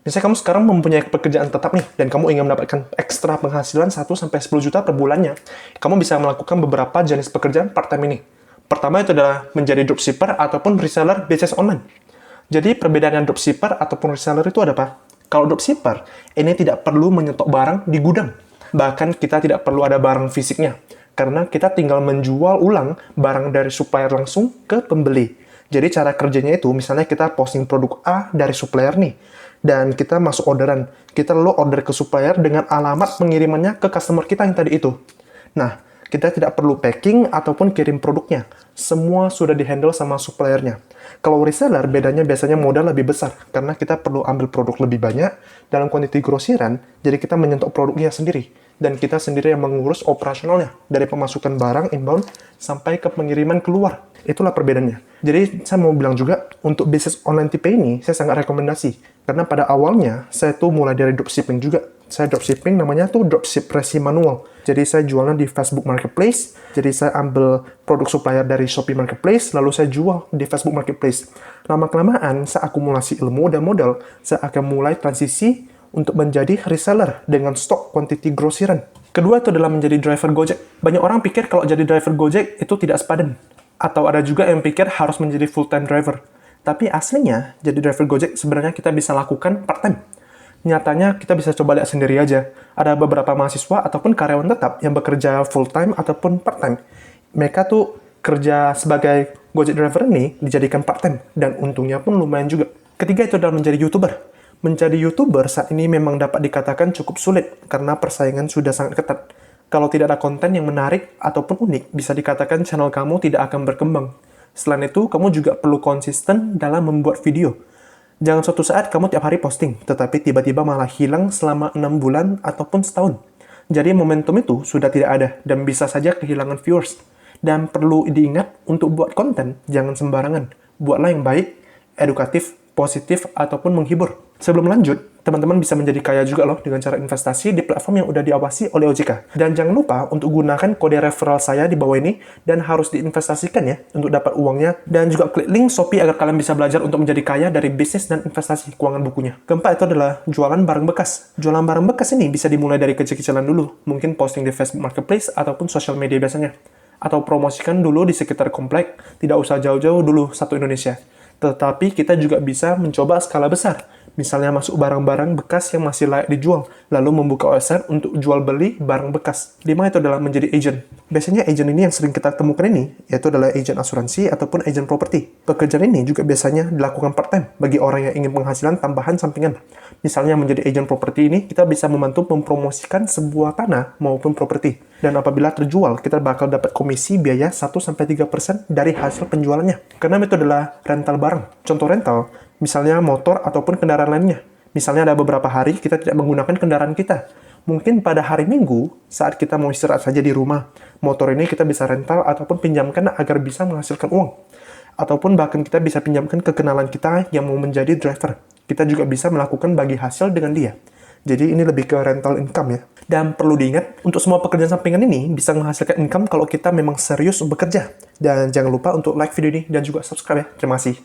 Misalnya kamu sekarang mempunyai pekerjaan tetap nih, dan kamu ingin mendapatkan ekstra penghasilan 1-10 juta per bulannya, kamu bisa melakukan beberapa jenis pekerjaan part-time ini. Pertama itu adalah menjadi dropshipper ataupun reseller bisnis online. Jadi perbedaan dropshipper ataupun reseller itu ada apa? Kalau dropshipper, ini tidak perlu menyetok barang di gudang. Bahkan kita tidak perlu ada barang fisiknya. Karena kita tinggal menjual ulang barang dari supplier langsung ke pembeli. Jadi cara kerjanya itu, misalnya kita posting produk A dari supplier nih, dan kita masuk orderan. Kita lalu order ke supplier dengan alamat pengirimannya ke customer kita yang tadi itu. Nah, kita tidak perlu packing ataupun kirim produknya. Semua sudah dihandle sama suppliernya. Kalau reseller, bedanya biasanya modal lebih besar, karena kita perlu ambil produk lebih banyak dalam kuantiti grosiran, jadi kita menyentuh produknya sendiri. Dan kita sendiri yang mengurus operasionalnya, dari pemasukan barang inbound sampai ke pengiriman keluar. Itulah perbedaannya. Jadi saya mau bilang juga, untuk bisnis online tipe ini, saya sangat rekomendasi. Karena pada awalnya, saya tuh mulai dari dropshipping juga. Saya dropshipping namanya tuh dropship resi manual. Jadi saya jualnya di Facebook Marketplace. Jadi saya ambil produk supplier dari Shopee Marketplace, lalu saya jual di Facebook Marketplace. Lama-kelamaan, saya akumulasi ilmu dan modal. Saya akan mulai transisi untuk menjadi reseller dengan stok kuantiti grosiran. Kedua itu adalah menjadi driver Gojek. Banyak orang pikir kalau jadi driver Gojek itu tidak sepadan. Atau ada juga yang pikir harus menjadi full-time driver. Tapi aslinya, jadi driver Gojek sebenarnya kita bisa lakukan part-time. Nyatanya kita bisa coba lihat sendiri aja. Ada beberapa mahasiswa ataupun karyawan tetap yang bekerja full-time ataupun part-time. Mereka tuh kerja sebagai Gojek driver ini dijadikan part-time. Dan untungnya pun lumayan juga. Ketiga itu adalah menjadi YouTuber. Menjadi YouTuber saat ini memang dapat dikatakan cukup sulit karena persaingan sudah sangat ketat. Kalau tidak ada konten yang menarik ataupun unik, bisa dikatakan channel kamu tidak akan berkembang. Selain itu, kamu juga perlu konsisten dalam membuat video. Jangan suatu saat kamu tiap hari posting, tetapi tiba-tiba malah hilang selama 6 bulan ataupun setahun. Jadi momentum itu sudah tidak ada dan bisa saja kehilangan viewers. Dan perlu diingat untuk buat konten, jangan sembarangan. Buatlah yang baik, edukatif, positif, ataupun menghibur. Sebelum lanjut, teman-teman bisa menjadi kaya juga loh dengan cara investasi di platform yang udah diawasi oleh OJK. Dan jangan lupa untuk gunakan kode referral saya di bawah ini dan harus diinvestasikan ya untuk dapat uangnya. Dan juga klik link Shopee agar kalian bisa belajar untuk menjadi kaya dari bisnis dan investasi keuangan bukunya. Keempat itu adalah jualan barang bekas. Jualan barang bekas ini bisa dimulai dari kecil-kecilan dulu. Mungkin posting di Facebook Marketplace ataupun social media biasanya. Atau promosikan dulu di sekitar komplek, tidak usah jauh-jauh dulu satu Indonesia. Tetapi kita juga bisa mencoba skala besar. Misalnya masuk barang-barang bekas yang masih layak dijual, lalu membuka website untuk jual beli barang bekas. 5 itu adalah menjadi agent. Biasanya agent ini yang sering kita temukan ini, yaitu adalah agent asuransi ataupun agent properti. Pekerjaan ini juga biasanya dilakukan part-time bagi orang yang ingin penghasilan tambahan sampingan. Misalnya menjadi agent properti ini, kita bisa membantu mempromosikan sebuah tanah maupun properti. Dan apabila terjual, kita bakal dapat komisi biaya 1-3% dari hasil penjualannya. Karena itu adalah rental barang. Contoh rental, misalnya motor ataupun kendaraan lainnya. Misalnya ada beberapa hari kita tidak menggunakan kendaraan kita. Mungkin pada hari Minggu, saat kita mau istirahat saja di rumah, motor ini kita bisa rental ataupun pinjamkan agar bisa menghasilkan uang. Ataupun bahkan kita bisa pinjamkan ke kenalan kita yang mau menjadi driver. Kita juga bisa melakukan bagi hasil dengan dia. Jadi ini lebih ke rental income ya. Dan perlu diingat, untuk semua pekerjaan sampingan ini bisa menghasilkan income kalau kita memang serius bekerja. Dan jangan lupa untuk like video ini dan juga subscribe ya. Terima kasih.